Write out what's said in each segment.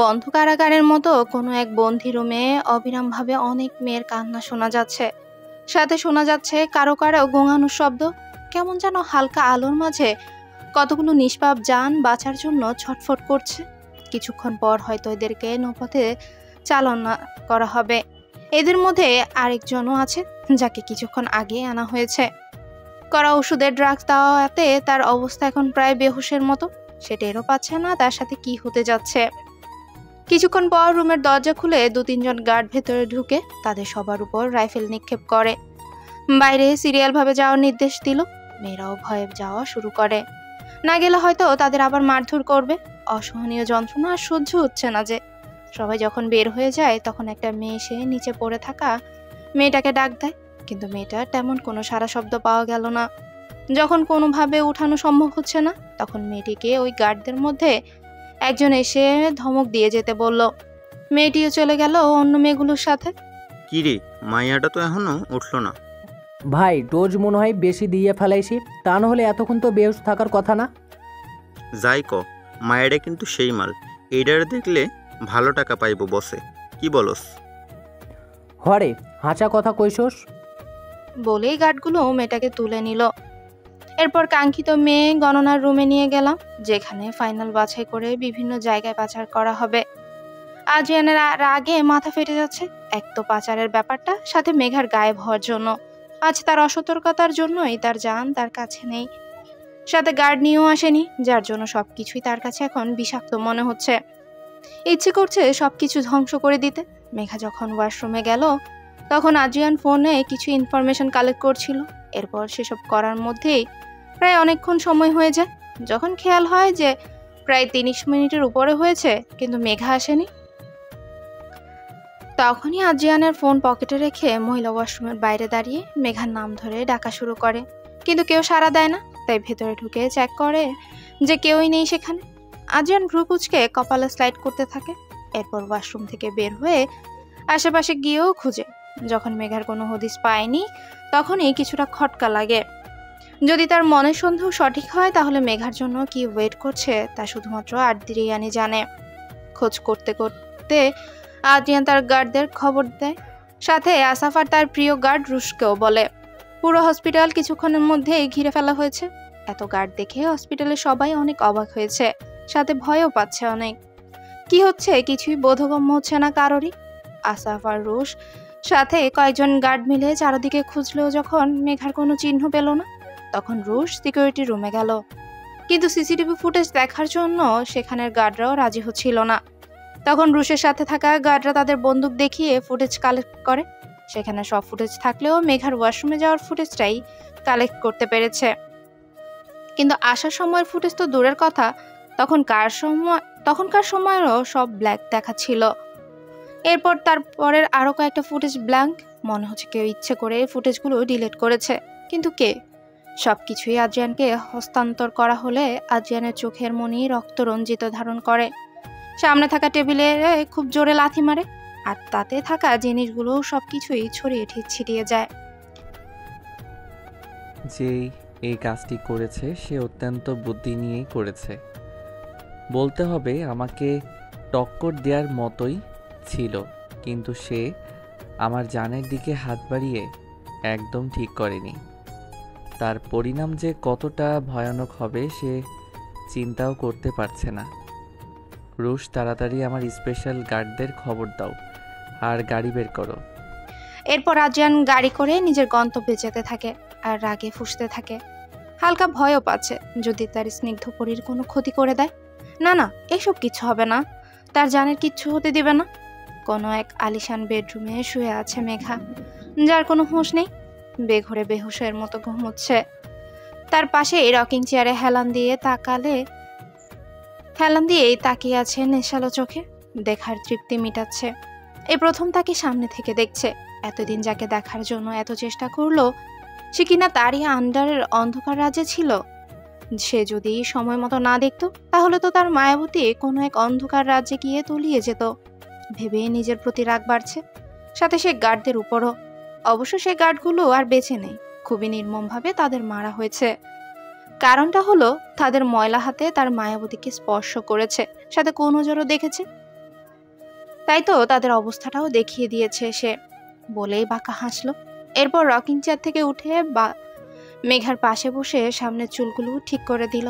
বন্ধ কারাগারের মতো কোনো এক বন্দি রুমে অবিরামভাবে অনেক মেয়ের কান্না শোনা যাচ্ছে। সাথে শোনা যাচ্ছে কারো কারো গোঙানোর শব্দ। কেমন যেন হালকা আলোর মাঝে কতগুলো নিষ্পাপ জান বাঁচার জন্য ছটফট করছে। কিছুক্ষণ পর হয়তো এদেরকে নৌপথে চালনা করা হবে। এদের মধ্যে আরেকজনও আছে যাকে কিছুক্ষণ আগে আনা হয়েছে। করা ওষুধের ড্রাগস দেওয়াতে তার অবস্থা এখন প্রায় বেহুশের মতো। সে টেরও পাচ্ছে না তার সাথে কি হতে যাচ্ছে। কিছুক্ষণ পর রুমের দরজা খুলে 2-3 জন গার্ড ভেতরে ঢুকে তাদের সবার উপর রাইফেল নিক্ষেপ করে। বাইরে সিরিয়াল ভাবে যাওয়ার নির্দেশ দিল। মেয়েরাও ভয়ে যাওয়া শুরু করে। না গেলে হয়তো তাদের আবার মারধর করবে। অসহনীয় যন্ত্রণা আর সহ্য হচ্ছে না যে। সবাই যখন বের হয়ে যায় তখন একটা মেয়ে এসে নিচে পড়ে থাকা মেয়েটাকে ডাক দেয়, কিন্তু মেয়েটার তেমন কোনো সারা শব্দ পাওয়া গেল না। যখন কোনোভাবে উঠানো সম্ভব হচ্ছে না তখন মেয়েটিকে ওই গার্ডদের মধ্যে একজন এসে ধমক দিয়ে যেতে বলল। মেয়েটিও চলে গেল অন্য মেয়েগুলোর সাথে। কি রে, মাইয়াটা তো এখনো উঠলো না। ভাই ডোজ মনে হয় বেশি দিয়ে ফেলাইছি, তা নাহলে এতক্ষণ তো বেহুশ থাকার কথা না। যাই ক, মায়েরা কিন্তু সেই মাল। এইডার দেখলে ভালো টাকা পাইব বসে, কি বলস? হরে হাঁচা কথা কইসোস। বলেই গার্ডগুলো মেয়েটাকে তুলে নিল। এরপর কাঙ্ক্ষিত মেয়ে গণনার রুমে নিয়ে গেলাম, যেখানে ফাইনাল বাছাই করে বিভিন্ন জায়গায় পাচার করা হবে। আজিয়ানের রাগে মাথা ফেটে যাচ্ছে। এক তো পাচারের ব্যাপারটা, সাথে মেঘার গায়েব হওয়ার জন্য। আজ তার অসতর্কতার জন্যই তার জান তার কাছে নেই। সাথে গার্ড নিয়েও আসেনি, যার জন্য সবকিছুই তার কাছে এখন বিষাক্ত মনে হচ্ছে। ইচ্ছে করছে সবকিছু ধ্বংস করে দিতে। মেঘা যখন ওয়াশরুমে গেল তখন আজিয়ান ফোনে কিছু ইনফরমেশন কালেক্ট করছিল। এরপর সেসব করার মধ্যেই প্রায় অনেকক্ষণ সময় হয়ে যায়। যখন খেয়াল হয় যে প্রায় 30 মিনিটের উপরে হয়েছে কিন্তু মেঘা আসেনি, তখনই আজিয়ানের ফোন পকেটে রেখে মহিলা ওয়াশরুমের বাইরে দাঁড়িয়ে মেঘার নাম ধরে ডাকা শুরু করে, কিন্তু কেউ সাড়া দেয় না। তাই ভেতরে ঢুকে চেক করে যে কেউই নেই সেখানে। আজিয়ান ভ্রু কুঁচকে কপালে স্লাইড করতে থাকে। এরপর ওয়াশরুম থেকে বের হয়ে আশেপাশে গিয়েও খুঁজে। যখন মেঘার কোনো হদিস পায়নি তখনই কিছুটা খটকা লাগে। যদি তার মনের সন্দেহ সঠিক হয় তাহলে মেঘার জন্য কি ওয়েট করছে তা শুধুমাত্র আর্দ্রিয়ানি জানে। খোঁজ করতে করতে আদ্রিয়ান তার গার্ডদের খবর দেয়, সাথে আসাফ আর তার প্রিয় গার্ড রুশকেও বলে। পুরো হসপিটাল কিছুক্ষণের মধ্যেই ঘিরে ফেলা হয়েছে। এত গার্ড দেখে হসপিটালে সবাই অনেক অবাক হয়েছে, সাথে ভয়ও পাচ্ছে অনেক। কি হচ্ছে কিছুই বোধগম্য হচ্ছে না কারোরই। আসাফ আর রুশ সাথে কয়েকজন গার্ড মিলে চারদিকে খুঁজলেও যখন মেঘার কোনো চিহ্ন পেল না, তখন রুশ সিকিউরিটি রুমে গেল। কিন্তু সিসিটিভি ফুটেজ দেখার জন্য সেখানের গার্ডরাও রাজি হচ্ছিল না। তখন রুশের সাথে থাকা গার্ডরা তাদের বন্দুক দেখিয়ে ফুটেজ কালেক্ট করে। সেখানে সব ফুটেজ থাকলেও মেঘার ওয়াশরুমে যাওয়ার ফুটেজটাই কালেক্ট করতে পেরেছে। কিন্তু আসার সময়ের ফুটেজ তো দূরের কথা, তখনকার সময়েরও সব ব্ল্যাক দেখাচ্ছিল। এরপর তারপরের আরও কয়েকটা ফুটেজ ব্ল্যাঙ্ক। মনে হচ্ছে কেউ ইচ্ছে করে ফুটেজগুলো ডিলিট করেছে, কিন্তু কে? সবকিছুই আজিয়ানকে হস্তান্তর করা হলে আজিয়ানের চোখের মনি রক্তরঞ্জিত ধারণ করে। সামনে থাকা টেবিলে খুব জোরে লাথি মারে, আর তাতে থাকা জিনিসগুলো সবকিছুই ছড়িয়ে ছিটিয়ে যায়। যেই এই কাজটি করেছে সে অত্যন্ত বুদ্ধি নিয়েই করেছে। বলতে হবে আমাকে টক্কর দেওয়ার মতোই ছিল, কিন্তু সে আমার জানের দিকে হাত বাড়িয়ে একদম ঠিক করেনি। তার পরিণাম যে কতটা ভয়ানক হবে সে চিন্তাও করতে পারছে না। রুশ, তাড়াতাড়ি আমার স্পেশাল গার্ডদের খবর দাও আর গাড়ি বের করো। এরপর আজিয়ান গাড়ি করে নিজের গন্তব্যে যেতে থাকে আর রাগে ফুঁসতে থাকে। হালকা ভয়ও পাচ্ছে যদি তার স্নিগ্ধ পরীর কোনো ক্ষতি করে দেয়। না না, এসব কিছু হবে না, তার জানের কিচ্ছু হতে দিবে না। কোনো এক আলিশান বেডরুমে শুয়ে আছে মেঘা, যার কোনো হুঁশ নেই। বেঘরে বেহুশের মতো ঘুমোচ্ছে। তার পাশে রকিং চেয়ারে হেলান দিয়েই তাকিয়ে আছে নেশালো চোখে। দেখার তৃপ্তি মিটাচ্ছে। এই প্রথম তাকে সামনে থেকে দেখছে। এতদিন যাকে দেখার জন্য এত চেষ্টা করলো, সে কিনা তারই আন্ডারের অন্ধকার রাজ্যে ছিল। সে যদি সময় মতো না দেখতো তাহলে তো তার মায়াবতী কোনো এক অন্ধকার রাজ্যে গিয়ে তলিয়ে যেত। ভেবে নিজের প্রতি রাগ বাড়ছে, সাথে সে গার্ডদের উপরও। অবশ্য সে গার্ডগুলো আর বেঁচে নেই, খুবই নির্মমভাবে তাদের মারা হয়েছে। কারণটা হলো তাদের ময়লা হাতে তার মায়াবতীকে স্পর্শ করেছে, সাথে কোন নজরও দেখেছে। তাই তো তাদের অবস্থাটাও দেখিয়ে দিয়েছে সে, বলেই বাঁকা হাসলো। এরপর রকিং চেয়ার থেকে উঠে মেঘার পাশে বসে সামনের চুলগুলো ঠিক করে দিল,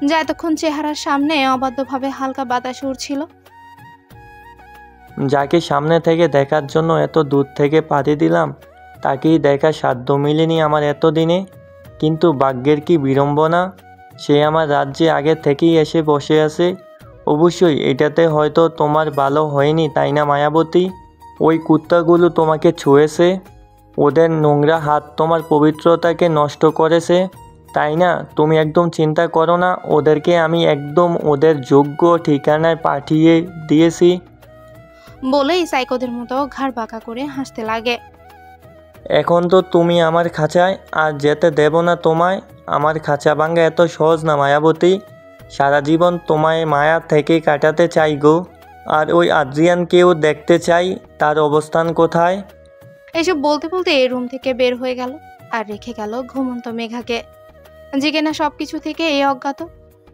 যা এতক্ষণ চেহারার সামনে অবাধ্যভাবে হালকা বাতাস উড়ছিল। যাকে সামনে থেকে দেখার জন্য এত দূর থেকে পাড়ি দিলাম, তাকেই দেখার সাধ্য মিলেনি আমার এতদিনে। কিন্তু ভাগ্যের কি বিড়ম্বনা, সে আমার রাজ্যে আগে থেকেই এসে বসে আছে। অবশ্যই এটাতে হয়তো তোমার ভালো হয়নি, তাই না মায়াবতী? ওই কুত্তাগুলো তোমাকে ছুঁয়েছে, ওদের নোংরা হাত তোমার পবিত্রতাকে নষ্ট করেছে, তাই না? তুমি একদম চিন্তা করো না, ওদেরকে আমি একদম ওদের যোগ্য ঠিকানায় পাঠিয়ে দিয়েছি। বলেই সাইকোদের মতো ঘাড় বাঁকা করে হাসতে লাগে। এখন তো তুমি আমার খাঁচায়, আর যেতে দেব না তোমায়। আমার খাঁচা ভাঙা এত সহজ না মায়াবতী, সারা জীবন তোমায় মায়া থেকে কাটাতে চাই গো। আর ওই আদ্রিয়ানকেও দেখতে চাই, তার অবস্থান কোথায়। এসব বলতে বলতে রুম থেকে বের হয়ে গেল আর রেখে গেল ঘুমন্ত মেঘাকে, যে কিনা সবকিছু থেকে অজ্ঞাত।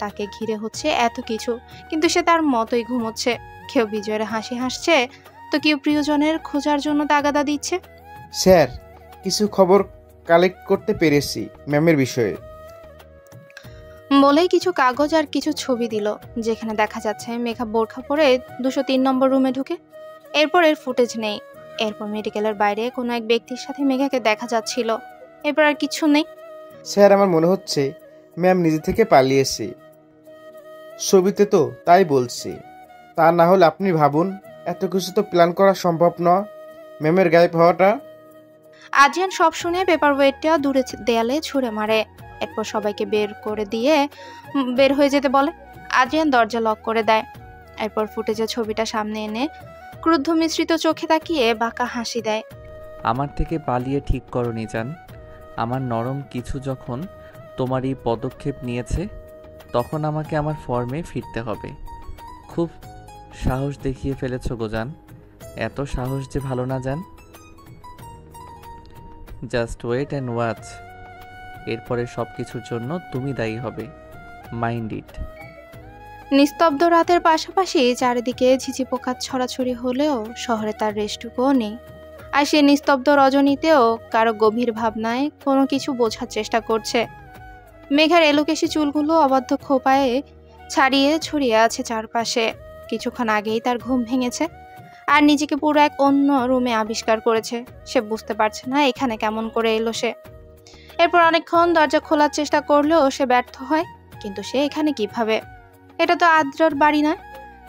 তাকে ঘিরে হচ্ছে এত কিছু, কিন্তু সে তার মতোই ঘুমোচ্ছে। কেউ বিজয়ের হাসি হাসছে, তো কেউ প্রিয়জনের খোঁজার জন্য তাগাদা দিচ্ছে। স্যার, কিছু খবর কালেক্ট করতে পেরেছি ম্যামের বিষয়ে। বলেই কিছু কাগজ আর কিছু ছবি দিল, যেখানে দেখা যাচ্ছে মেঘা বোরখা পরে 203 নম্বর রুমে ঢুকে। এরপর এর ফুটেজ নেই। এরপর মেডিকেলের বাইরে কোনো এক ব্যক্তির সাথে মেঘাকে দেখা যাচ্ছিল। এরপর আর কিছু নেই। স্যার, আমার মনে হচ্ছে ম্যাম নিজে থেকে পালিয়েছে। ছবিতে তো তাই বলছি। তা না হলে আপনি ভাবুন, এত কিছু তো প্ল্যান করা সম্ভব নয়, ম্যামের গায়েব হওয়াটা। আদ্রিয়ান সব শুনে পেপার ওয়েটটা দূরে দেয়ালে ছুঁড়ে মারে। এরপর সবাইকে বের করে দিয়ে বের হয়ে যেতে বলে। আদ্রিয়ান দরজা লক করে দেয়। এরপর ফুটেজের ছবিটা সামনে এনে ক্রুদ্ধ মিশ্রিত চোখে তাকিয়ে বাঁকা হাসি দেয়। আমার থেকে পালিয়ে ঠিক করনি জান। আমার নরম কিছু যখন তোমার এই পদক্ষেপ নিয়েছে, তখন আমাকে আমার ফর্মে ফিরতে হবে। খুব সাহস দেখিয়ে ফেলেছো গো জান। এত সাহস যে ভালো না জান। Just wait and watch. এরপরে সব কিছুর জন্য তুমি দায়ী হবে। Mind it. নিস্তব্ধ রাতের পাশাপাশি চারিদিকে ঝিঝি পোকার ছড়াছড়ি হলেও শহরে তার রেস্টুকুও নেই। আর সে নিস্তব্ধ রজনীতেও কারো গভীর ভাবনায় কোনো কিছু বোঝার চেষ্টা করছে। মেঘার এলোকেশি চুলগুলো অবাধ্য খোপায়ে ছাড়িয়ে ছড়িয়ে আছে চারপাশে। কিছুক্ষণ আগেই তার ঘুম ভেঙেছে আর নিজেকে পুরো এক অন্য রুমে আবিষ্কার করেছে। সে বুঝতে পারছে না এখানে কেমন করে এলো সে। এরপর অনেকক্ষণ দরজা খোলার চেষ্টা করলেও সে ব্যর্থ হয়। কিন্তু সে এখানে কিভাবে? এটা তো আদ্রার বাড়ি নয়।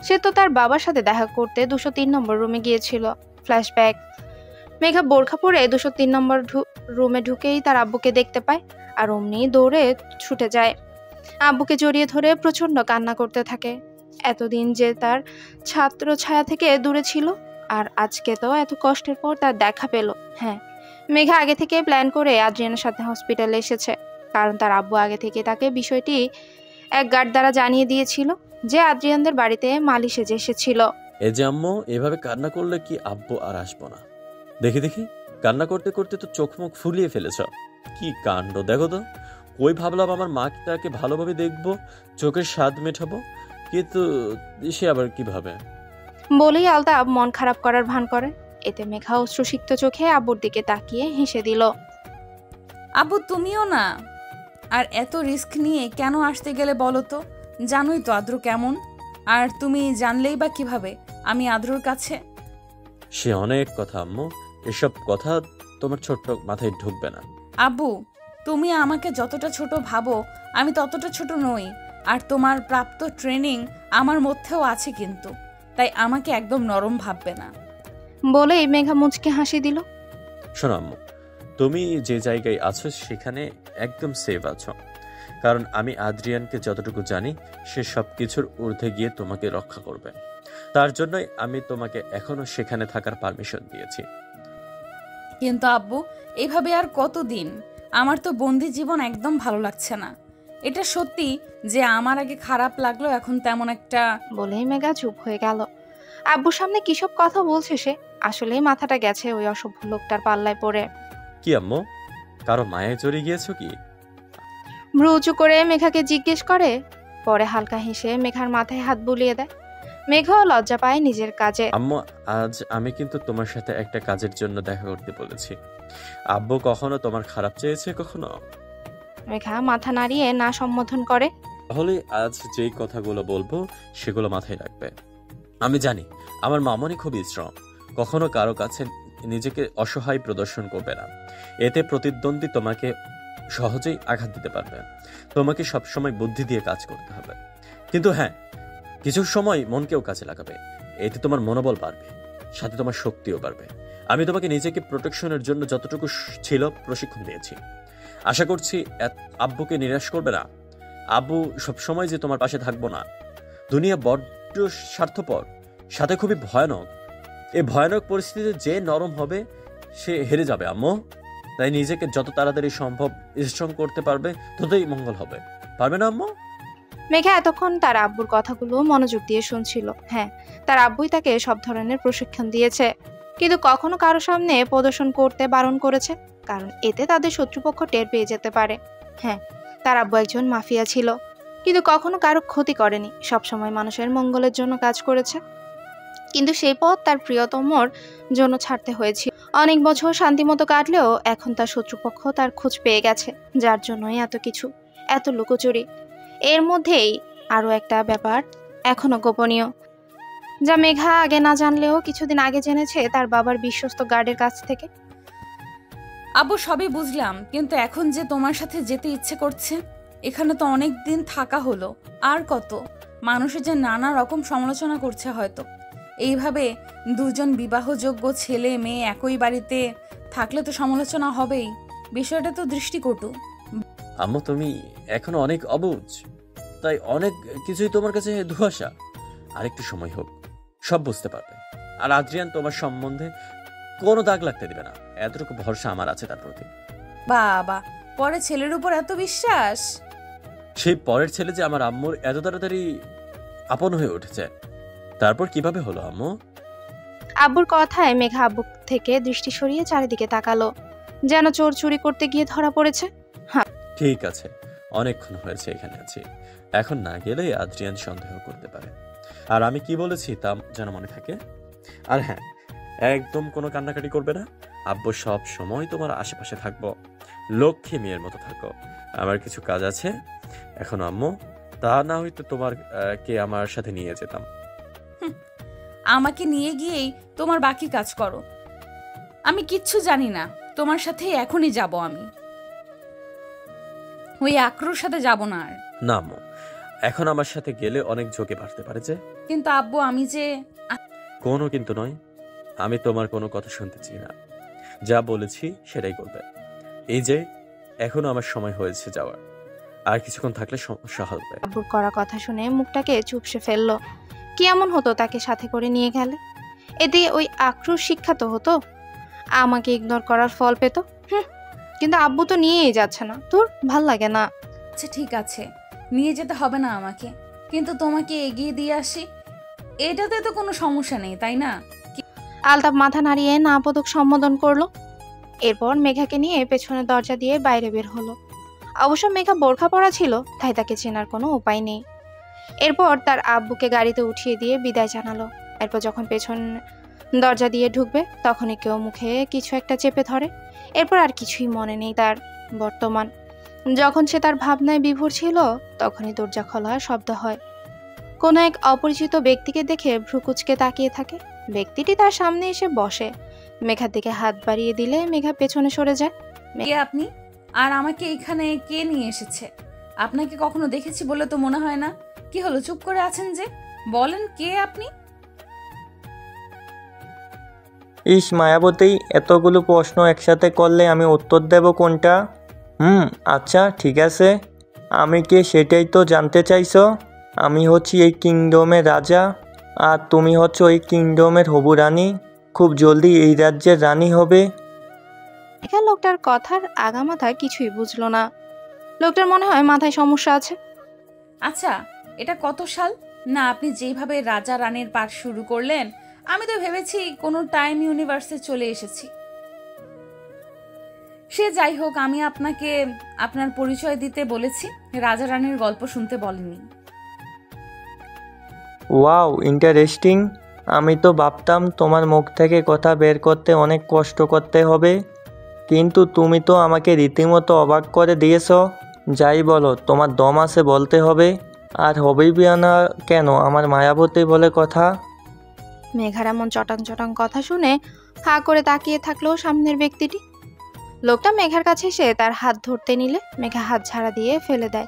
সে তো তার বাবার সাথে দেখা করতে 203 নম্বর রুমে গিয়েছিল। ফ্ল্যাশব্যাক। মেঘা বোরখা পরে 203 নম্বর রুমে ঢুকেই তার আব্বুকে দেখতে পায় আর অমনি দৌড়ে ছুটে যায়। আব্বুকে জড়িয়ে ধরে প্রচণ্ড কান্না করতে থাকে। এতদিন যে তার ছাত্র ছায়া থেকে দূরে ছিল, আর আজকে তো এত কষ্টের পর তার দেখা পেল। হ্যাঁ, মেঘা আগে থেকে প্ল্যান করে আদ্রিয়ানের সাথে হসপিটালে এসেছে, কারণ তার আব্বু আগে থেকে তাকে বিষয়টি এক গার্ড দ্বারা জানিয়ে দিয়েছিল যে আদ্রিয়ানদের বাড়িতে মালি সেজে এসেছিল। এ যে আম্মু, এভাবে কান্না করলে কি আব্বু আর আসবো না? দেখি দেখি, কান্না করতে করতে তো চোখ মুখ ফুলিয়ে ফেলেছ। কি কাণ্ড দেখো তো। কই ভাবলাম আমার মাকে ভালোভাবে দেখবো, চোখের স্বাদ মেটাবো, কিন্তু সে আবার কিভাবে। বলেই আলতাফ মন খারাপ করার ভান করে। এতে মেঘা অশ্রুসিক্ত চোখে আব্বুর দিকে তাকিয়ে হেসে দিল। আব্বু তুমিও না। আর এত রিস্ক নিয়ে কেন আসতে গেলে বলো তো? জানোই তো আদ্র কেমন। আর তুমি জানলেই বা কিভাবে আমি আদ্রর কাছে? সে অনেক কথা আম্মু, এসব কথা তোমার ছোট্ট মাথায় ঢুকবে না। আব্বু, তুমি আমাকে যতটা ছোট ভাবো আমি ততটা ছোট নই। আর তোমার প্রাপ্ত ট্রেনিং আমার মধ্যেও আছে, কিন্তু তাই আমাকে একদম নরম ভাববে না। বলেই মেঘা মুচকে হাসি দিল। শোনো আম্মু, তুমি যে জায়গায় আছো সেখানে একদম সেফ আছো, কারণ আমি আদ্রিয়ানকে যতটুকু জানি সে সব কিছুর ঊর্ধ্বে গিয়ে তোমাকে রক্ষা করবে। তার জন্যই আমি তোমাকে এখনো সেখানে থাকার পারমিশন দিয়েছি। কিন্তু আব্বু, এভাবে আর কতদিন? আমার তো বন্দি জীবন একদম ভালো লাগছে না। এটা সত্যি যে আমার আগে খারাপ লাগলো, এখন তেমন একটা। বলেই মেঘা চুপ হয়ে গেল। আব্বুর সামনে কিসব কথা বলছে সে? আসলেই মাথাটা গেছে ওই অসভ্য লোকটার পাল্লায় পড়ে। কি আম্মু, কারো মায়ে জড়িয়ে গিয়েছো কি? ভ্রু উঁচু করে মেঘাকে জিজ্ঞেস করে। পরে হালকা হেসে মেঘার মাথায় হাত বুলিয়ে দেয়। মেঘাও লজ্জা পায় নিজের কাজে। আম্মু, আজ আমি কিন্তু তোমার সাথে একটা কাজের জন্য দেখা করতে বলেছি। আব্বু কখনো তোমার খারাপ চেয়েছে কখনো? মেঘা মাথা নাড়িয়ে না সম্বোধন করে। তাহলে আজ যেই কথাগুলো বলবো সেগুলো মাথায় রাখবে। আমি জানি আমার মামনি খুবই স্ট্রং, কখনো কারো কাছে নিজেকে অসহায় প্রদর্শন করবে না। এতে প্রতিদ্বন্দ্বী তোমাকে সহজেই আঘাত দিতে পারবে। তোমাকে সবসময় বুদ্ধি দিয়ে কাজ করতে হবে, কিন্তু হ্যাঁ, কিছু সময় মনকেও কাজে লাগাবে। এতে তোমার মনোবল বাড়বে, সাথে তোমার শক্তিও বাড়বে। আমি তোমাকে নিজেকে প্রোটেকশনের জন্য যতটুকু ছিল প্রশিক্ষণ দিয়েছি। আশা করছি আব্বুকে নিরাশ করবে না। আব্বু সবসময় যে তোমার পাশে থাকবো না। দুনিয়া বড্ড স্বার্থপর, সাথে খুবই ভয়ানক। এই ভয়ানক পরিস্থিতিতে যে নরম হবে সে হেরে যাবে আম্মু। তাই নিজেকে যত তাড়াতাড়ি সম্ভব স্ট্রং করতে পারবে ততই মঙ্গল হবে। পারবে না আম্মু? মেঘা এতক্ষণ তার আব্বুর কথাগুলো মনোযোগ দিয়ে শুনছিল। হ্যাঁ, তার আব্বুই তাকে সব ধরনের প্রশিক্ষণ দিয়েছে, কিন্তু কখনো কারো সামনে প্রদর্শন করতে বারণ করেছে, কারণ এতে তাদের শত্রুপক্ষ টের পেয়ে যেতে পারে। হ্যাঁ, তার আব্বু একজন মাফিয়া ছিল, কিন্তু কখনো কারো ক্ষতি করেনি, সবসময় মানুষের মঙ্গলের জন্য কাজ করেছে। কিন্তু সেই পথ তার প্রিয়তমর জন্য ছাড়তে হয়েছিল। অনেক বছর শান্তিমতো কাটলেও এখন তার শত্রুপক্ষ তার খোঁজ পেয়ে গেছে, যার জন্যই এত কিছু, এত লুকোচুরি। এর মধ্যেই আরও একটা ব্যাপার এখনো গোপনীয়, যা মেঘা আগে না জানলেও কিছুদিন আগে জেনেছে তার বাবার বিশ্বস্ত গার্ডের কাছ থেকে। আব্বু, সবই বুঝলাম, কিন্তু এখন যে তোমার সাথে যেতে ইচ্ছে করছে। এখানে তো অনেক দিন থাকা হলো, আর কত। মানুষের যে নানা রকম সমালোচনা করছে হয়তো। এইভাবে দুজন বিবাহযোগ্য ছেলে মেয়ে একই বাড়িতে থাকলে তো সমালোচনা হবেই। বিষয়টা তো দৃষ্টিকটু। আম্মু, তুমি এখনো অনেক অবুঝ, তাই অনেক কিছুই তোমার কাছে ধোঁয়াশা। আরেকটু সময় হোক, সব বুঝতে পারবে। আর আদ্রিয়ান তোমার সম্বন্ধে কোনো দাগ লাগতে দিবে না, এতটুকু ভরসা আমার আছে তার প্রতি। বাবা, পরে ছেলের উপর এত বিশ্বাস? সেই পরের ছেলে যে আমার আম্মুর এত তাড়াতাড়ি আপন হয়ে উঠেছে, তারপর কিভাবে হলো আম্মু? আব্বুর কথায় মেঘা আব্বু থেকে দৃষ্টি সরিয়ে চারিদিকে তাকালো, যেন চোর চুরি করতে গিয়ে ধরা পড়েছে। ঠিক আছে, অনেকক্ষণ হয়েছে এখানে আছি, এখন না গেলে আদ্রিয়ান সন্দেহ করতে পারে। আর আমি কি বলেছি তা যেন মনে থাকে। আর হ্যাঁ, একদম কোনো কান্নাকাটি করবে না। আব্বু সব সময় তোমার আশেপাশে থাকবো, লক্ষ্মী মেয়ের মতো থাকো। আমার কিছু কাজ আছে এখন আম্মু, তা না হয়তো তোমার কে আমার সাথে নিয়ে যেতাম। আমাকে নিয়ে গিয়েই তোমার বাকি কাজ করো। আমি কিচ্ছু জানি না, তোমার সাথে এখনই যাব আমি। ওই আক্রোর সাথে যাব না আর। না আম্মু, এখন আমার সাথে গেলে অনেক ঝোঁকে বাড়তে পারে যে। কিন্তু আব্বু, আমি যে... কোনো কিন্তু নয়, আমি তোমার কোনো কথা শুনতে চাই না। যা বলেছি সেটাই করবে। এই যে এখনো আমার সময় হয়েছে যাওয়ার, আর কিছুক্ষণ থাকলে সমস্যা হবে। আব্বুর করা কথা শুনে মুখটাকে চুপসে ফেললো। কি এমন হতো তাকে সাথে করে নিয়ে গেলে? এতে ওই আক্রোশ শিক্ষা তো হতো, আমাকে ইগনোর করার ফল পেত। কিন্তু আব্বু তো নিয়েই যাচ্ছে না, তোর ভাল লাগে না? আচ্ছা ঠিক আছে, নিয়ে যেতে হবে না আমাকে, কিন্তু তোমাকে এগিয়ে দিয়ে আসি, এটাতে তো কোনো সমস্যা নেই, তাই না? আলতাপ মাথা নাড়িয়ে না পদক সম্বোধন করলো। এরপর মেঘাকে নিয়ে পেছনের দরজা দিয়ে বাইরে বের হলো। অবশ্য মেঘা বোরখা পরা ছিল, তাই তাকে চেনার কোনো উপায় নেই। এরপর তার আব্বুকে গাড়িতে উঠিয়ে দিয়ে বিদায় জানালো। এরপর যখন পেছন দরজা দিয়ে ঢুকবে তখনই কেউ মুখে কিছু একটা চেপে ধরে। এরপর আর কিছুই মনে নেই তার। বর্তমান যখন সে তার ভাবনায় বিভোর ছিল, তখনই দরজা খোলার শব্দ হয়। কোনো এক অপরিচিত ব্যক্তিকে দেখে ভ্রুকুচকে তাকিয়ে থাকে। ব্যক্তিটি তার সামনে এসে বসে, মেঘার দিকে হাত বাড়িয়ে দিলে মেঘা পেছনে সরে যায়। কে আপনি? আর আমাকে এখানে কে নিয়ে এসেছে? আপনাকে কখনো দেখেছি বলে তো মনে হয় না। কি হলো, চুপ করে আছেন যে? বলেন, কে আপনি? ইস মায়াবতী, এতগুলো প্রশ্ন একসাথে করলে আমি উত্তর দেব কোনটা? আচ্ছা ঠিক আছে, আমি কে সেটাই তো জানতে চাইছো। আমি হচ্ছি এই কিংডমের রাজা, আর তুমি হচ্ছে ওই কিংডমের হবু রানী। খুব জলদি এই রাজ্যের রানী হবে। মেঘা লোকটার কথার আগামাথা কিছুই বুঝলো না। লোকটার মনে হয় মাথায় সমস্যা আছে। আচ্ছা, এটা কত সাল? না, আপনি যেইভাবে রাজা রানীর পাঠ শুরু করলেন, আমি তো ভেবেছি কোনো টাইম ইউনিভার্সে চলে এসেছি। সে যাই হোক, আমি আপনাকে আপনার পরিচয় দিতে বলেছি, রাজা রানীর গল্প শুনতে বলেনি। Wow, interesting. আমি তো ভাবতাম তোমার মুখ থেকে কথা বের করতে অনেক কষ্ট করতে হবে, কিন্তু তুমি তো আমাকে রীতিমতো অবাক করে দিয়েছো। যাই বলো, তোমার দম আছে বলতে হবে। আর হবেই না কেন, আমার মায়াবতী বলে কথা। মেঘার এমন চটাং চটাং কথা শুনে হা করে তাকিয়ে থাকলো সামনের ব্যক্তিটি। লোকটা মেঘার কাছে এসে তার হাত ধরতে নিলে মেঘা হাত ঝাড়া দিয়ে ফেলে দেয়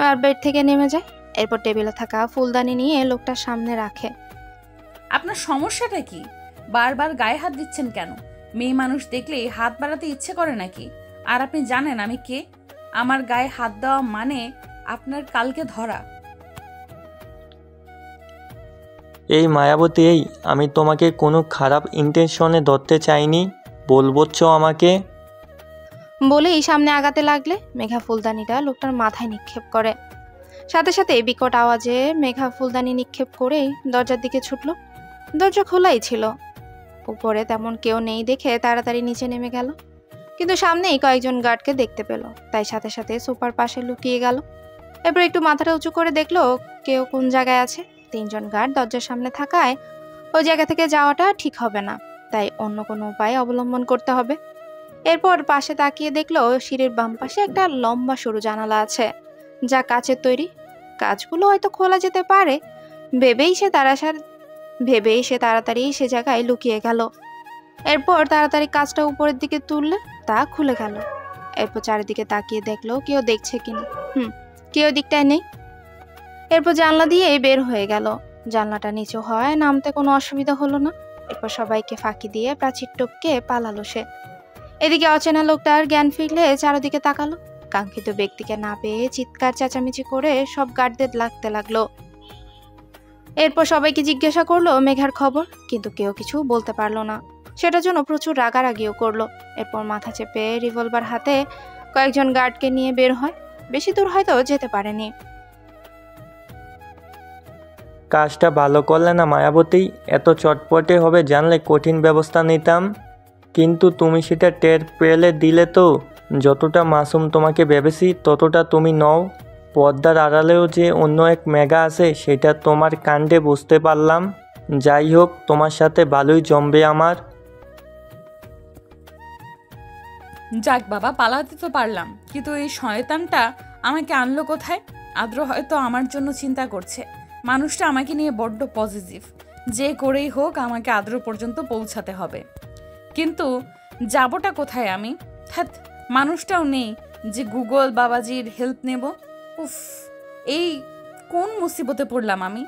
আর বেড থেকে নেমে যায়। এরপর টেবিলে থাকা ফুলদানি নিয়ে লোকটার সামনে রাখে। আপনার সমস্যাটা কি? বারবার গায়ে হাত দিচ্ছেন কেন? মেয়ে মানুষ দেখলেই হাত বাড়াতে ইচ্ছে করে নাকি? আর আপনি জানেন আমি কে? আমার গায়ে হাত দেওয়া মানে আপনার কালকে ধরা। এই মায়াবতী, এই আমি তোমাকে কোনো খারাপ ইন্টেনশনে ধরতে চাইনি, বলবচ্ছ আমাকে। বলেই সামনে আগাতে লাগলে মেঘা ফুলদানিটা লোকটার মাথায় নিক্ষেপ করে। সাথে সাথে বিকট আওয়াজে মেঘা ফুলদানি নিক্ষেপ করেই দরজার দিকে ছুটল। দরজা খোলাই ছিল। উপরে তেমন কেউ নেই দেখে তাড়াতাড়ি নিচে নেমে গেল, কিন্তু সামনেই কয়েকজন গার্ডকে দেখতে পেল, তাই সাথে সাথে সোফার পাশে লুকিয়ে গেল। এরপর একটু মাথাটা উঁচু করে দেখলো কেউ কোন জায়গায় আছে। 3 জন গার্ড দরজার সামনে থাকায় ওই জায়গা থেকে যাওয়াটা ঠিক হবে না, তাই অন্য কোনো উপায় অবলম্বন করতে হবে। এরপর পাশে তাকিয়ে দেখলো সিঁড়ির বাম পাশে একটা লম্বা সরু জানালা আছে, যা কাচের তৈরি। কাজগুলো হয়তো খোলা যেতে পারে ভেবেই সে তাড়াতাড়ি সে জায়গায় লুকিয়ে গেল। এরপর তাড়াতাড়ি কাজটা উপরের দিকে তুললে তা খুলে গেল। এরপর চারিদিকে তাকিয়ে দেখলো কেউ দেখছে কিনা। কেউ দিকটায় নেই। এরপর জানলা দিয়ে বের হয়ে গেল। জানলাটা নিচু হয়, নামতে কোনো অসুবিধা হলো না। এরপর সবাইকে ফাঁকি দিয়ে প্রাচীর টপকে পালালো সে। এদিকে অচেনা লোকটার জ্ঞান ফিরলে চারদিকে তাকালো। কাঙ্ক্ষিত ব্যক্তিকে না পেয়ে চিৎকার চেঁচামেচি করে সব গার্ডদের লাগতে লাগলো। এরপর সবাইকে জিজ্ঞাসা করলো মেঘার খবর, কিন্তু কেউ কিছু বলতে পারলো না। সেটার জন্য প্রচুর রাগারাগিও করলো। এরপর মাথা চেপে রিভলভার হাতে কয়েকজন গার্ডকে নিয়ে বের হয়। বেশি দূর হয়তো যেতে পারেনি। কাজটা ভালো করলে না মায়াবতী, এত চটপটে হবে জানলে কঠিন ব্যবস্থা নিতাম, কিন্তু তুমি সেটা টের পেলে দিলে তো। যতটা মাসুম তোমাকে ভেবেছি ততটা তুমি নও। পর্দার আড়ালেও যে অন্য এক মেঘা আছে সেটা তোমার কাণ্ডে বুঝতে পারলাম। যাই হোক, তোমার সাথে ভালোই জমবে আমার। যাক বাবা, পালাতে তো পারলাম, কিন্তু এই শয়তানটা আমাকে আনলো কোথায়? আদ্র হয়তো আমার জন্য চিন্তা করছে। মানুষটা আমাকে নিয়ে বড্ড পজিটিভ। যে করেই হোক আমাকে আদ্র পর্যন্ত পৌঁছাতে হবে। কিন্তু যাবোটা কোথায় আমি? হ্যাঁ, মানুষটাও নেই যে গুগল বাবাজির হেল্প নেব। উফ, এই কোন মুসিবতে পড়লাম আমি।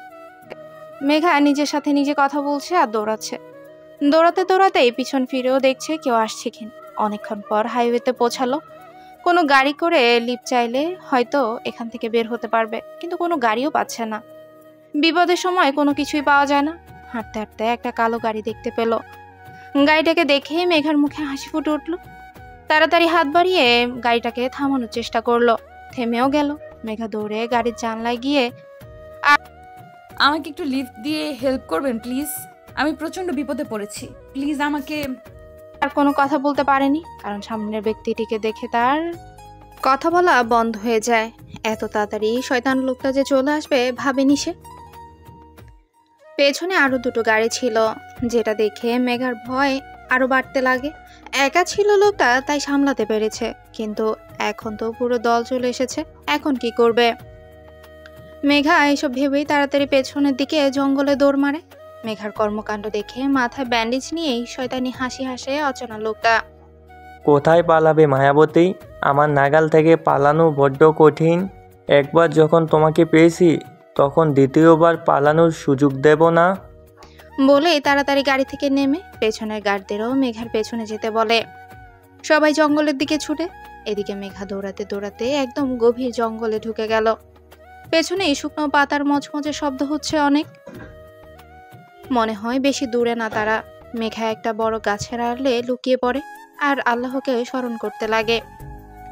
মেঘা নিজের সাথে নিজে কথা বলছে আর দৌড়াচ্ছে। দৌড়াতে দৌড়াতেই পিছন ফিরেও দেখছে কেউ আসছে কিনা। অনেকক্ষণ পর হাইওয়েতে পৌঁছালো। কোনো গাড়ি করে লিফট চাইলে হয়তো এখান থেকে বের হতে পারবে, কিন্তু কোনো গাড়িও পাচ্ছে না। বিপদের সময় কোনো কিছুই পাওয়া যায় না। হাঁটতে হাঁটতে একটা কালো গাড়ি দেখতে পেল। গাড়িটাকে দেখে মেঘার মুখে হাসি ফুটে উঠল। তাড়াতাড়ি হাত বাড়িয়ে গাড়িটাকে থামানোর চেষ্টা করলো। থেমেও গেল। মেঘা দৌড়ে গাড়ির জানলায় গিয়ে, আমাকে একটু লিফট দিয়ে হেল্প করবেন প্লিজ? আমি প্রচন্ড বিপদে পড়েছি, প্লিজ আমাকে। আর কোনো কথা বলতে পারেনি, কারণ সামনের ব্যক্তিটিকে দেখে তার কথা বলা বন্ধ হয়ে যায়। এত তাড়াতাড়ি শয়তান লোকটা যে চলে আসবে ভাবেনি সে। পেছনে আরো 2টো গাড়ি ছিল, যেটা দেখে মেঘার ভয় আরো বাড়তে লাগে। একা ছিল লোকটা, তাই সামলাতে পেরেছে, কিন্তু এখন তো পুরো দল চলে এসেছে। এখন কি করবে? মেঘা এসব ভেবেই তাড়াতাড়ি পেছনের দিকে জঙ্গলে দৌড় মারে। মেঘার কর্মকাণ্ড দেখে মাথায় ব্যান্ডেজ নিয়েই শয়তানি হাসি হাসে অচেনা লোকটা। কোথায় পালাবে মায়াবতী? আমার নাগাল থেকে পালানো বড্ড কঠিন। একবার যখন তোমাকে পেয়েছি তখন দ্বিতীয়বার পালানোর সুযোগ দেব না। বলেই তাড়াতাড়ি গাড়ি থেকে নেমে পেছনের গার্ডদেরও মেঘার পেছনে যেতে বলে। সবাই জঙ্গলের দিকে ছুটে। এদিকে মেঘা দৌড়াতে দৌড়াতে একদম গভীর জঙ্গলে ঢুকে গেল। পেছনে শুকনো পাতার মচমচে শব্দ হচ্ছে অনেক। মনে হয় বেশি দূরে না তারা। মেঘা একটা বড় গাছের আড়ালে লুকিয়ে পড়ে আর আল্লাহকে স্মরণ করতে লাগে।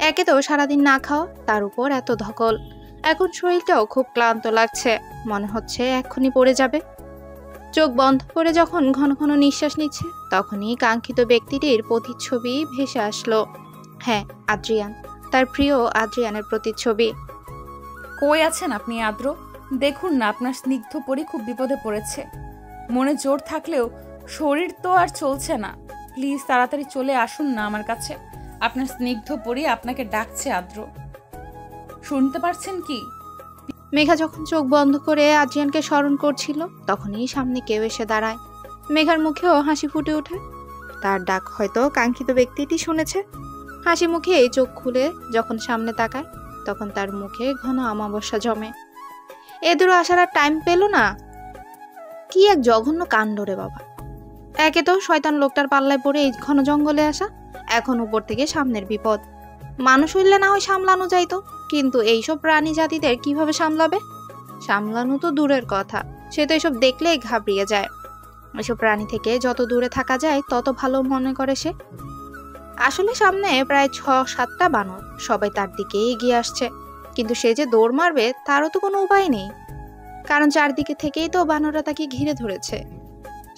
একে তো সারাদিন না খাওয়া, তার উপর এত ধকল। এখন শরীরটাও খুব ক্লান্ত লাগছে, মনে হচ্ছে এক্ষুনি পড়ে যাবে। চোখ বন্ধ করে যখন ঘন ঘন নিঃশ্বাস নিচ্ছে, তখনই কাঙ্ক্ষিত ব্যক্তিটির প্রতিচ্ছবি ভেসে আসলো। হ্যাঁ, আদ্রিয়ান, তার প্রিয় আদ্রিয়ানের প্রতিচ্ছবি। কই আছেন আপনি আদ্র? দেখুন না আপনার স্নিগ্ধ পরি খুব বিপদে পড়েছে। মনে জোর থাকলেও শরীর তো আর চলছে না। প্লিজ তাড়াতাড়ি চলে আসুন না আমার কাছে। আপনার স্নিগ্ধ পরি আপনাকে ডাকছে আদ্র। শুনতে পারছেন কি? মেঘা যখন চোখ বন্ধ করে আদ্রিয়ানকে স্মরণ করছিল তখনই সামনে কেউ এসে দাঁড়ায়। মেঘার মুখেও হাসি ফুটে ওঠে। তার ডাক হয়তো কাঙ্ক্ষিত ব্যক্তিটি শুনেছে। হাসি মুখে এই চোখ খুলে যখন সামনে তাকায় তখন তার মুখে ঘন অমাবস্যা জমে। এদেরও আসার আর টাইম পেল না। কি এক জঘন্য কাণ্ড রে বাবা। একে তো শয়তান লোকটার পাল্লায় পড়ে এই ঘন জঙ্গলে আসা, এখন উপর থেকে সামনের বিপদ। মানুষ হইলে না হয় সামলানো যাইতো, কিন্তু এইসব প্রাণী জাতিদের কিভাবে সামলাবে? সামলানো তো দূরের কথা, সে তো এসব দেখলেই ঘাবড়িয়ে যায়। এসব প্রাণী থেকে যত দূরে থাকা যায় তত ভালো মনে করে সে। আসলে সামনে প্রায় ৬-৭টা বানর, সবাই তার দিকে এগিয়ে আসছে, কিন্তু সে যে দৌড় মারবে তারও তো কোনো উপায় নেই, কারণ চারদিকে থেকেই তো বানররা তাকে ঘিরে ধরেছে।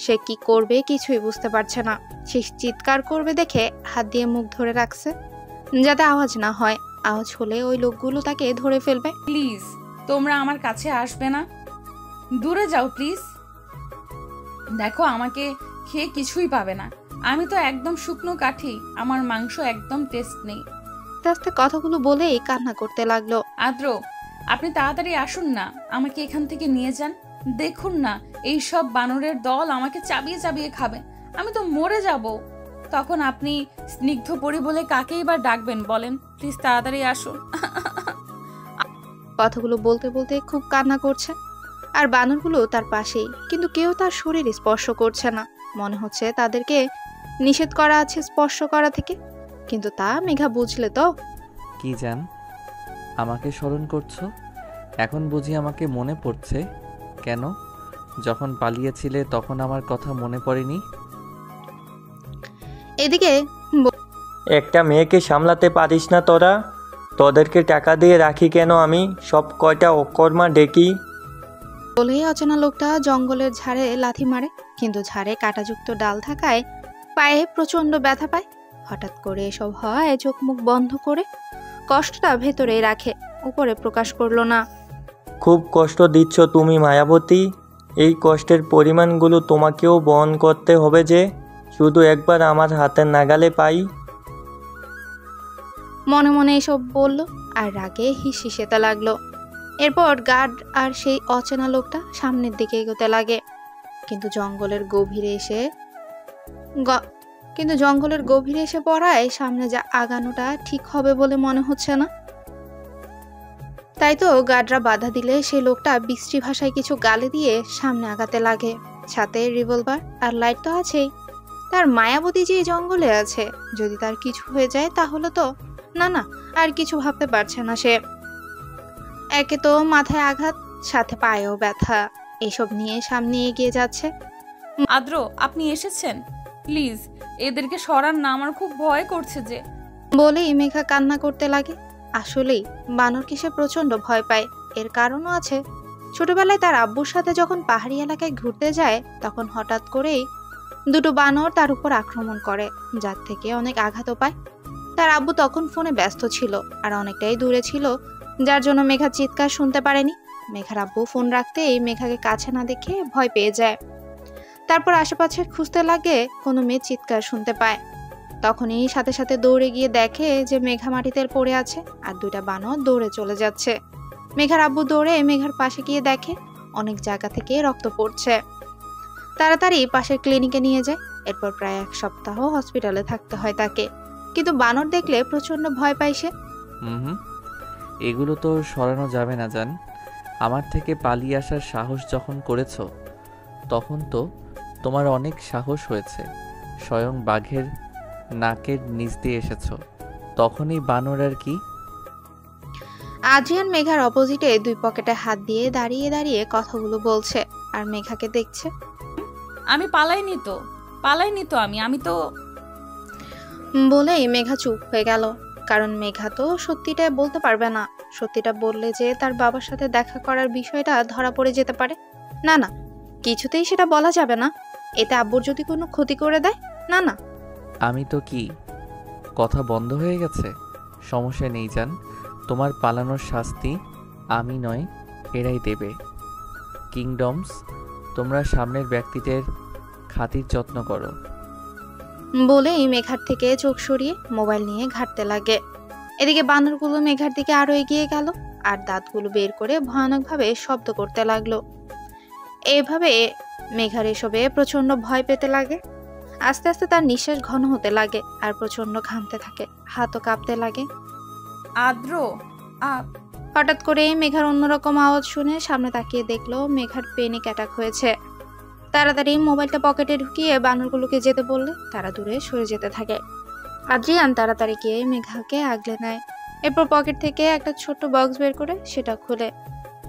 সে কি করবে কিছুই বুঝতে পারছে না। সে চিৎকার করবে দেখে হাত দিয়ে মুখ ধরে রাখছে, যাতে আওয়াজ না হয়। আওয়াজ হলে ওই লোকগুলো তাকে ধরে ফেলবে। প্লিজ তোমরা আমার কাছে আসবে না, দূরে যাও প্লিজ। দেখো আমাকে খেয়ে কিছুই পাবে না, আমি তো একদম শুকনো কাঠি, আমার মাংস একদম টেস্ট নেই। আস্তে আস্তে কথাগুলো বলেই কান্না করতে লাগলো। আদ্র আপনি তাড়াতাড়ি আসুন না, আমাকে এখান থেকে নিয়ে যান। দেখুন না এই সব বানরের দল আমাকে চাবিয়ে চাবিয়ে খাবে, আমি তো মরে যাব। তখন আপনি স্নিগ্ধ পরি বলে কাকেই বা ডাকবেন বলেন? প্লিজ তাড়াতাড়ি আসুন। কথাগুলো বলতে বলতে খুব কান্না করছে, আর বানরগুলো তার পাশেই, কিন্তু কেউ তার শরীর স্পর্শ করছে না। মনে হচ্ছে তাদেরকে নিষেধ করা আছে স্পর্শ করা থেকে, কিন্তু তা মেঘা বুঝলে তো। কি জান, আমাকে স্মরণ করছো? এখন বুঝি আমাকে মনে পড়ছে? কেন, যখন পালিয়েছিলে তখন আমার কথা মনে পড়েনি? এদিকে একটা মেয়েকে সামলাতে পারিস না তোরা? তোদেরকে টাকা দিয়ে রাখি কেন আমি? সব কয়টা অকর্মা ডেকি। বলে অচেনা লোকটা জঙ্গলের ঝাড়ে লাথি মারে, কিন্তু ঝাড়ে কাঁটাযুক্ত ডাল থাকায় পায়ে প্রচন্ড ব্যথা পায়। হঠাৎ করে এসব হয় চোখ মুখ বন্ধ করে, কষ্টটা ভেতরেই রাখে, উপরে প্রকাশ করলো না। খুব কষ্ট দিচ্ছ তুমি মায়াবতী। এই কষ্টের পরিমাণগুলো তোমাকেও বহন করতে হবে যে, শুধু একবার আমার হাতের নাগালে পাই। মনে মনে এসব বলল আর রাগে হিস হিসেতে লাগলো। এরপর গার্ড আর সেই অচেনা লোকটা সামনের দিকে এগোতে লাগে, কিন্তু জঙ্গলের গভীরে এসে পড়ায় সামনে যা আগানোটা ঠিক হবে বলে মনে হচ্ছে না। তাই তো গার্ডরা বাধা দিলে সেই লোকটা বিশ্রী ভাষায় কিছু গালি দিয়ে সামনে আগাতে লাগে। সাথে রিভলভার আর লাইট তো আছেই। তার মায়াবতী যে জঙ্গলে আছে, যদি তার কিছু হয়ে যায় তাহলে তো না আর কিছু ভাবতে পারছে না সে। একে তো মাথায় আঘাত, সাথে পায়েও ব্যথা, এসব নিয়ে সামনে এগিয়ে যাচ্ছে। আদ্র আপনি এসেছেন, প্লিজ এদেরকে সরান না, আমার খুব ভয় করছে যে। বলেই মেঘা কান্না করতে লাগে। আসলেই বানরকে সে প্রচন্ড ভয় পায়। এর কারণও আছে। ছোটবেলায় তার আব্বুর সাথে যখন পাহাড়ি এলাকায় ঘুরতে যায়, তখন হঠাৎ করেই দুটো বানর তার উপর আক্রমণ করে, যার থেকে অনেক আঘাতও পায়। তার আব্বু তখন ফোনে ব্যস্ত ছিল আর অনেকটাই দূরে ছিল, যার জন্য মেঘা চিৎকার শুনতে পারেনি। মেঘার আব্বু ফোন রাখতেই মেঘাকে কাছে না দেখে ভয় পেয়ে যায়। তারপর আশেপাশে খুঁজতে লাগে, কোনো মেয়ে চিৎকার শুনতে পায়। তখনই সাথে সাথে দৌড়ে গিয়ে দেখে যে মেঘা মাটিতে পড়ে আছে আর দুইটা বানর দৌড়ে চলে যাচ্ছে। মেঘার আব্বু দৌড়ে মেঘার পাশে গিয়ে দেখে অনেক জায়গা থেকে রক্ত পড়ছে। তাড়াতাড়ি পাশের ক্লিনিকে নিয়ে যায়। এরপর প্রায় 1 সপ্তাহ হসপিটালে থাকতে হয় তাকে, কিন্তু বানর দেখলে প্রচন্ড ভয় পায় সে। এগুলো তো সরানো যাবে না জান। আমার থেকে পালিয়ে আসার সাহস যখন করেছো, তখন তো তোমার অনেক সাহস হয়েছে। স্বয়ং বাঘের নাকের নিচ দিয়ে এসেছো, তখনই বানর আর কি। আদ্রিয়ান মেঘার অপোজিটে 2 পকেটে হাত দিয়ে দাঁড়িয়ে দাঁড়িয়ে কথাগুলো বলছে আর মেঘাকে দেখছে। আমি পালাইনি তো আমি তো বলেই মেঘা চুপ হয়ে গেল, কারণ মেঘা তো সত্যিটা বলতে পারবে না। সত্যিটা বললে যে তার বাবার সাথে দেখা করার বিষয়টা ধরা পড়ে যেতে পারে। না কিছুতেই সেটা বলা যাবে না, এতে আব্বুর যদি কোনো ক্ষতি করে দেয়। না আমি তো কি, কথা বন্ধ হয়ে গেছে? সমস্যা নেই জান, তোমার পালানোর শাস্তি আমি নয় এরাই দেবে। কিংডমস, তোমরা সামনের ব্যক্তিদের খাতির যত্ন করো। বলেই মেঘার থেকে চোখ সরিয়ে মোবাইল নিয়ে ঘাঁটতে লাগে। এদিকে বানরগুলো মেঘার দিকে আরো এগিয়ে গেল আর দাঁতগুলো বের করে ভয়ানকভাবে শব্দ করতে লাগলো। এইভাবে মেঘার এসবে প্রচন্ড ভয় পেতে লাগে। আস্তে আস্তে তার নিঃশ্বাস ঘন হতে লাগে আর প্রচন্ড ঘামতে থাকে, হাতও কাঁপতে লাগে। আদ্র, হঠাৎ করে মেঘার অন্যরকম আওয়াজ শুনে সামনে তাকিয়ে দেখলো মেঘার প্যানিক অ্যাটাক হয়েছে। তাড়াতাড়ি মোবাইলটা পকেটে ঢুকিয়ে বানরগুলোকে যেতে বললে তারা দূরে সরে যেতে থাকে। আদ্রিয়ান তাড়াতাড়ি গিয়ে মেঘাকে আগলে নেয়। এরপর পকেট থেকে একটা ছোট্ট বক্স বের করে সেটা খুলে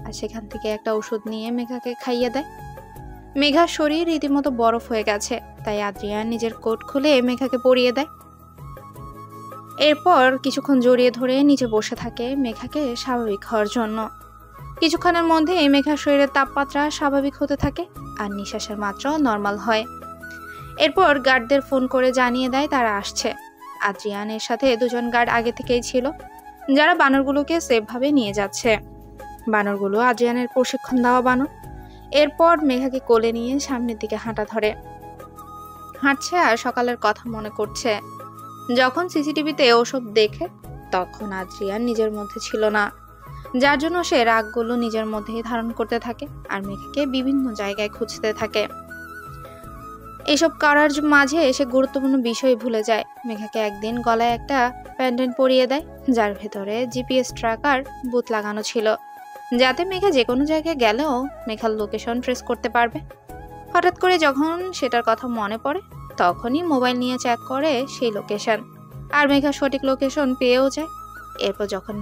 আর সেখান থেকে একটা ওষুধ নিয়ে মেঘাকে খাইয়ে দেয়। মেঘার শরীর রীতিমতো বরফ হয়ে গেছে, তাই আদ্রিয়ান নিজের কোট খুলে মেঘাকে পরিয়ে দেয়। এরপর কিছুক্ষণ জড়িয়ে ধরে নিচে বসে থাকে মেঘাকে স্বাভাবিক হওয়ার জন্য। কিছুক্ষণের মধ্যে মেঘার শরীরের তাপমাত্রা স্বাভাবিক হতে থাকে আর নিঃশ্বাসের মাত্রা নর্মাল হয়। এরপর গার্ডদের ফোন করে জানিয়ে দেয় তারা আসছে। আদ্রিয়ানের সাথে দুজন গার্ড আগে থেকেই ছিল, যারা বানরগুলোকে সেফভাবে নিয়ে যাচ্ছে। বানরগুলো আদ্রিয়ানের প্রশিক্ষণ দেওয়া বানর। এরপর মেঘাকে কোলে নিয়ে সামনের দিকে হাঁটা ধরে হাঁটছে আর সকালের কথা মনে করছে। যখন সিসিটিভিতে ওসব দেখে তখন আদ্রিয়ান নিজের মধ্যে ছিল না, যার জন্য সে রাগগুলো নিজের মধ্যেই ধারণ করতে থাকে আর মেঘাকে বিভিন্ন জায়গায় খুঁজতে থাকে। এসব করার মাঝে সে গুরুত্বপূর্ণ বিষয় ভুলে যায়। মেঘাকে একদিন গলায় একটা প্যান্ডেন্ট পরিয়ে দেয়, যার ভেতরে জিপিএস ট্র্যাকার বুথ লাগানো ছিল, যাতে মেঘা যে কোনো জায়গায় গেলেও মেঘার লোকেশন ট্রেস করতে পারবে। হঠাৎ করে যখন সেটার কথা মনে পড়ে তখনই মোবাইল নিয়ে চেক করে সেই লোকেশন, আর মেঘা সঠিক লোকেশন পেয়েও যায়। এরপর যখন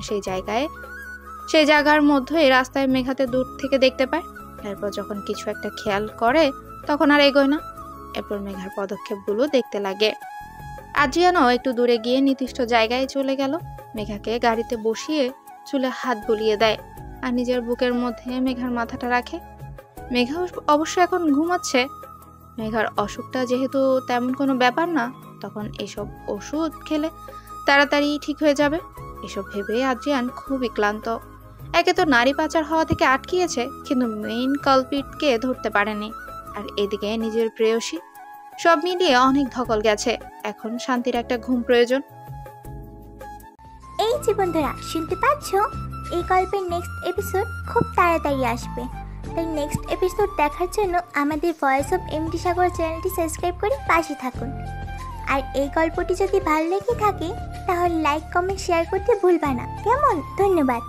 সেই জায়গার মধ্যে রাস্তায় মেঘাতে দূর থেকে দেখতে পায়। এরপর যখন কিছু একটা খেয়াল করে তখন আর এগোয় না। এরপর মেঘার পদক্ষেপগুলো দেখতে লাগে। আদ্রিয়ানও একটু দূরে গিয়ে নির্দিষ্ট জায়গায় চলে গেল। মেঘাকে গাড়িতে বসিয়ে চুলে হাত বুলিয়ে দেয় আর নিজের বুকের মধ্যে মেঘার মাথাটা রাখে। মেঘা অবশ্য এখন ঘুমাচ্ছে। মেঘার অসুখটা যেহেতু তেমন কোনো ব্যাপার না, তখন এসব ওষুধ খেলে তাড়াতাড়ি ঠিক হয়ে যাবে। এসব ভেবে আদ্রিয়ান খুবই ক্লান্ত। একে তো নারী পাচার হওয়া থেকে আটকিয়েছে, কিন্তু মেইন কালপিটকে ধরতে পারেনি, আর এদিকে নিজের প্রেয়সী। সব মিলিয়ে অনেক ধকল গেছে। এখন শান্তির একটা ঘুম প্রয়োজন। এই যে বন্ধুরা, শুনতে পাচ্ছ, এই গল্পের নেক্সট এপিসোড খুব তাড়াতাড়ি আসবে। তাই নেক্সট এপিসোড দেখার জন্য আমাদের ভয়েস অফ এমডি সাগর চ্যানেলটি সাবস্ক্রাইব করে পাশে থাকুন। আর এই গল্পটি যদি ভালো লেগে থাকে তাহলে লাইক, কমেন্ট, শেয়ার করতে ভুলবা না। কেমন? ধন্যবাদ।